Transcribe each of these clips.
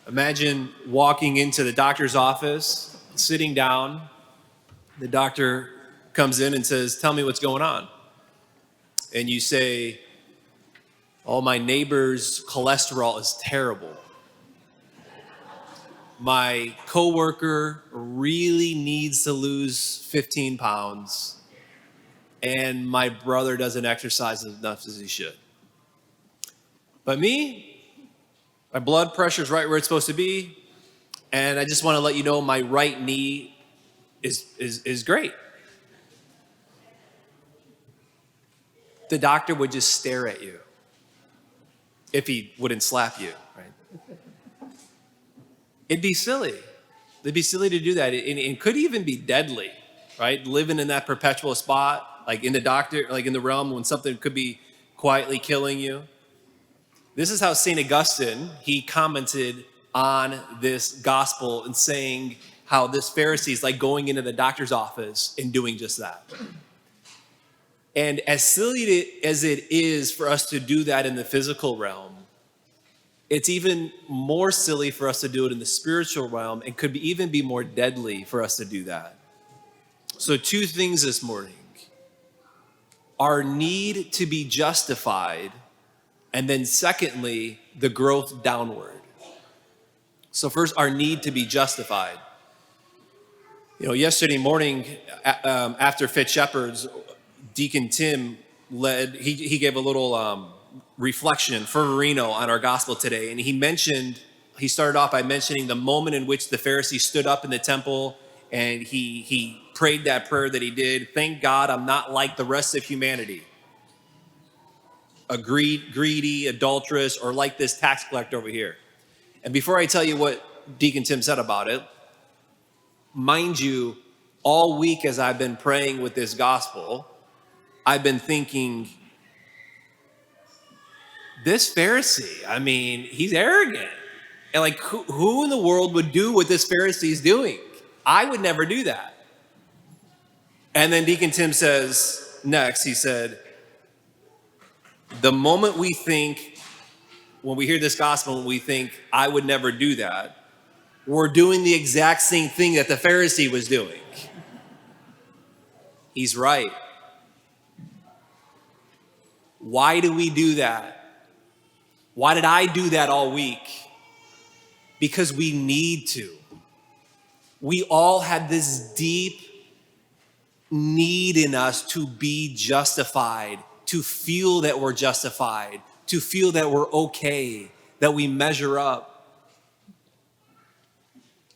Imagine walking into the doctor's office, sitting down. The doctor comes in and says, "Tell me what's going on." And you say, "Oh, my neighbor's cholesterol is terrible. My coworker really needs to lose 15 pounds, and my brother doesn't exercise as enough as he should. But me, my blood pressure's right where it's supposed to be, and I just want to let you know my right knee is great." The doctor would just stare at you if he wouldn't slap you, right? It'd be silly. It'd be silly to do that. It could even be deadly, right? Living in that perpetual spot, like in the doctor, like in the realm when something could be quietly killing you. This is how St. Augustine, he commented on this gospel and saying how this Pharisee is like going into the doctor's office and doing just that. And as silly as it is for us to do that in the physical realm, it's even more silly for us to do it in the spiritual realm, and could even be more deadly for us to do that. So 2 things this morning: our need to be justified, and then secondly, the growth downward. So first, our need to be justified. Yesterday morning after Fit Shepherds, Deacon Tim he gave a little reflection for Marino on our gospel today. And he started off by mentioning the moment in which the Pharisee stood up in the temple and he prayed that prayer that he did. "Thank God I'm not like the rest of humanity, a greedy, adulterous, or like this tax collector over here." And before I tell you what Deacon Tim said about it, mind you, all week as I've been praying with this gospel, I've been thinking, this Pharisee, he's arrogant. And like, who in the world would do what this Pharisee is doing? I would never do that. And then Deacon Tim says next, he said, the moment we think, when we hear this gospel, we think, I would never do that, we're doing the exact same thing that the Pharisee was doing. He's right. Why do we do that? Why did I do that all week? Because we need to. We all had this deep need in us to be justified, to feel that we're justified, to feel that we're okay, that we measure up.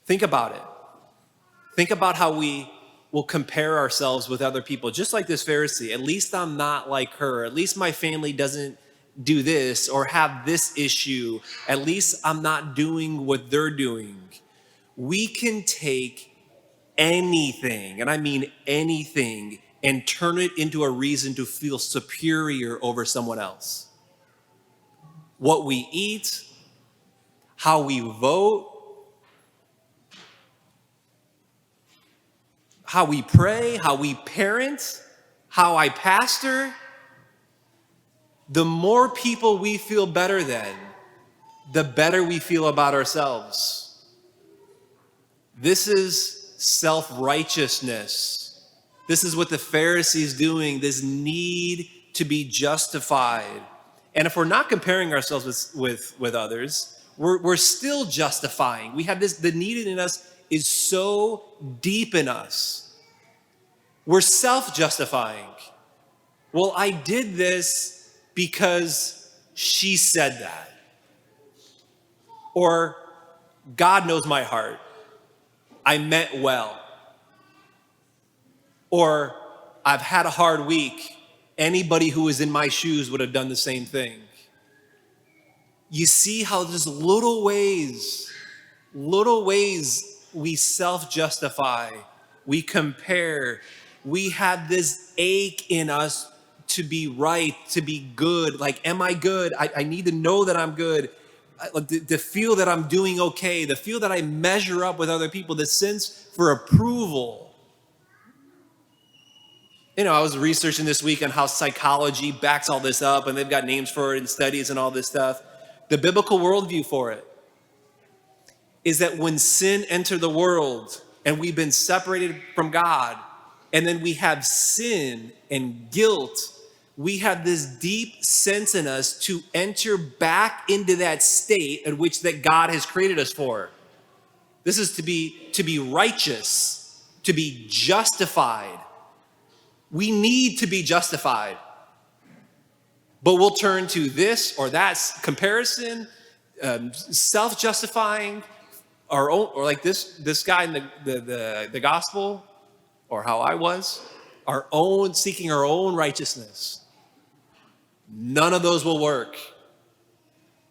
Think about it. Think about how we will compare ourselves with other people, just like this Pharisee. At least I'm not like her. At least my family doesn't do this or have this issue. At least I'm not doing what they're doing. We can take anything, and I mean anything, and turn it into a reason to feel superior over someone else. What we eat, how we vote, how we pray, how we parent, how I pastor. The more people we feel better than, the better we feel about ourselves. This is self-righteousness. This is what the Pharisees doing, this need to be justified. And if we're not comparing ourselves with others, we're still justifying. We have this, the need in us is so deep in us. We're self-justifying. Well, I did this because she said that. Or God knows my heart. I meant well. Or I've had a hard week. Anybody who was in my shoes would have done the same thing. You see how there's little ways we self-justify, we compare, we have this ache in us to be right, to be good. Like, am I good? I need to know that I'm good. To feel that I'm doing okay, to feel that I measure up with other people, the sense for approval. I was researching this week on how psychology backs all this up, and they've got names for it and studies and all this stuff. The biblical worldview for it. is that when sin entered the world and we've been separated from God, and then we have sin and guilt, we have this deep sense in us to enter back into that state in which that God has created us for. This is to be righteous, to be justified. We need to be justified. But we'll turn to this or that comparison, self-justifying, our own, or like this guy in the gospel, or how I was, our own, seeking our own righteousness. None of those will work.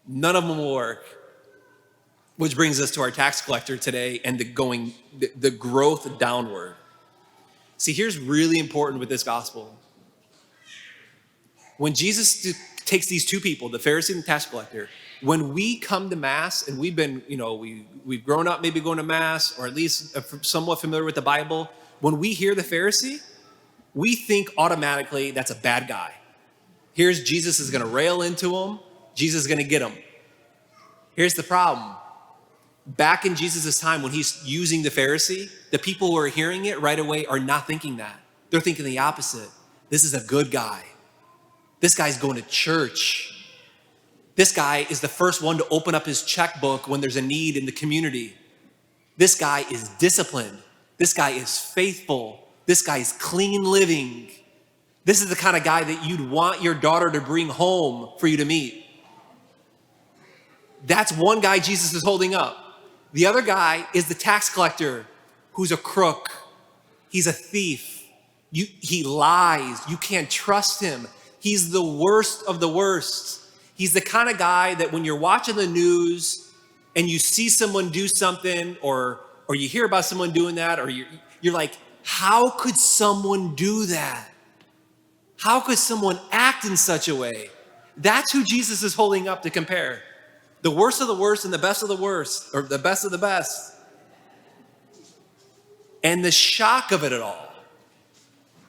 None of them will work. Which brings us to our tax collector today and the growth downward. See, here's really important with this gospel. When Jesus takes these two people, the Pharisee and the tax collector, when we come to Mass and we've been, we've grown up maybe going to Mass, or at least somewhat familiar with the Bible, when we hear the Pharisee, we think automatically that's a bad guy. Here's Jesus is going to rail into him. Jesus is going to get him. Here's the problem. Back in Jesus' time, when he's using the Pharisee, the people who are hearing it right away are not thinking that. They're thinking the opposite. This is a good guy. This guy's going to church. This guy is the first one to open up his checkbook when there's a need in the community. This guy is disciplined. This guy is faithful. This guy is clean living. This is the kind of guy that you'd want your daughter to bring home for you to meet. That's one guy Jesus is holding up. The other guy is the tax collector who's a crook. He's a thief. He lies. You can't trust him. He's the worst of the worst. He's the kind of guy that when you're watching the news and you see someone do something, or you hear about someone doing that, or you're like, how could someone do that? How could someone act in such a way? That's who Jesus is holding up to compare. The worst of the worst and the best of the worst, or the best of the best. And the shock of it all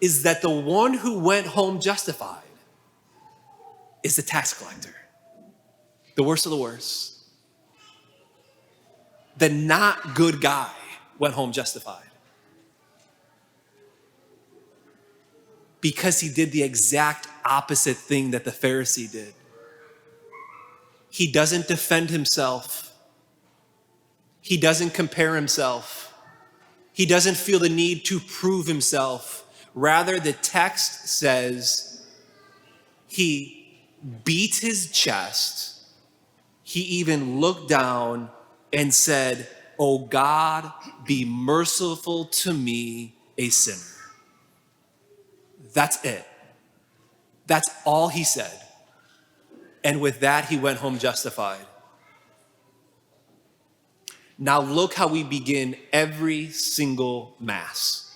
is that the one who went home justified is the tax collector. The worst of the worst. The not good guy went home justified. Because he did the exact opposite thing that the Pharisee did. He doesn't defend himself. He doesn't compare himself. He doesn't feel the need to prove himself. Rather, the text says he beat his chest. He even looked down and said, "Oh God, be merciful to me, a sinner." That's it. That's all he said. And with that, he went home justified. Now look how we begin every single Mass.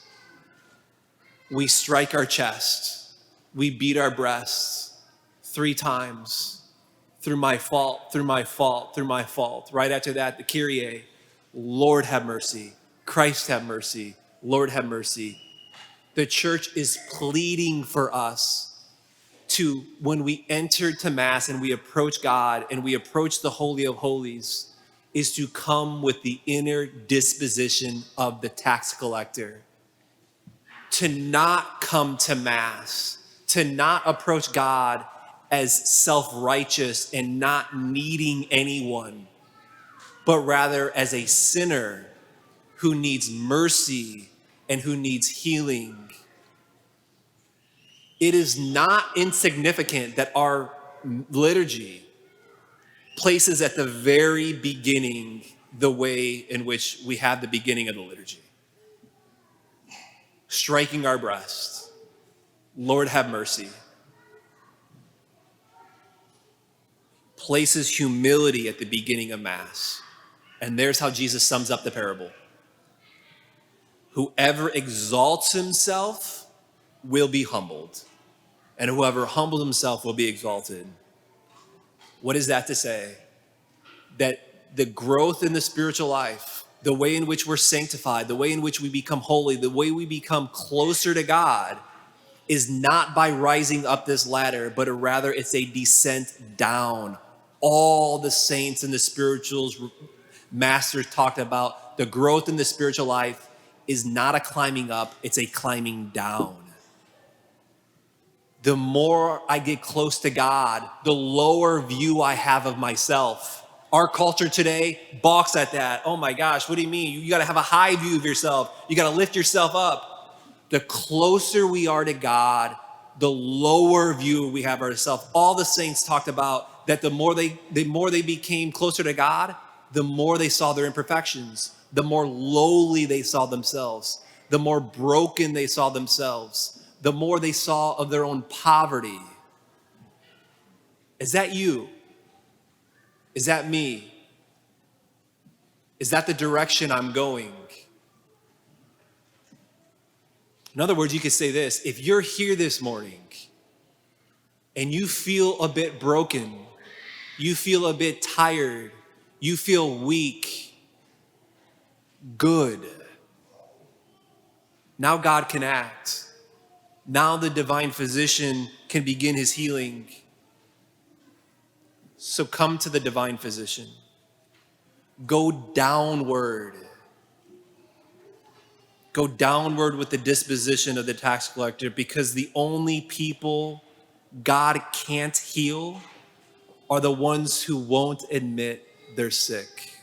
We strike our chest. We beat our breasts 3 times. Through my fault, through my fault, through my fault. Right after that, the Kyrie, Lord have mercy. Christ have mercy. Lord have mercy. The church is pleading for us to, when we enter to Mass and we approach God and we approach the Holy of Holies, is to come with the inner disposition of the tax collector. To not come to Mass, to not approach God as self-righteous and not needing anyone, but rather as a sinner who needs mercy and who needs healing. It is not insignificant that our liturgy places at the very beginning the way in which we have the beginning of the liturgy. Striking our breast, Lord have mercy. Places humility at the beginning of Mass. And there's how Jesus sums up the parable. Whoever exalts himself will be humbled, and whoever humbles himself will be exalted. What is that to say? That the growth in the spiritual life, the way in which we're sanctified, the way in which we become holy, the way we become closer to God, is not by rising up this ladder, but rather it's a descent down. All the saints and the spirituals masters talked about the growth in the spiritual life is not a climbing up, it's a climbing down. The more I get close to God, the lower view I have of myself. Our culture today balks at that. Oh my gosh, what do you mean? You got to have a high view of yourself. You got to lift yourself up. The closer we are to God, the lower view we have of ourselves. All the saints talked about that the more they became closer to God, the more they saw their imperfections, the more lowly they saw themselves, the more broken they saw themselves, the more they saw of their own poverty. Is that you? Is that me? Is that the direction I'm going? In other words, you could say this: if you're here this morning and you feel a bit broken, you feel a bit tired, you feel weak, good. Now God can act. Now the divine physician can begin his healing. So come to the divine physician. Go downward. Go downward with the disposition of the tax collector, because the only people God can't heal are the ones who won't admit they're sick.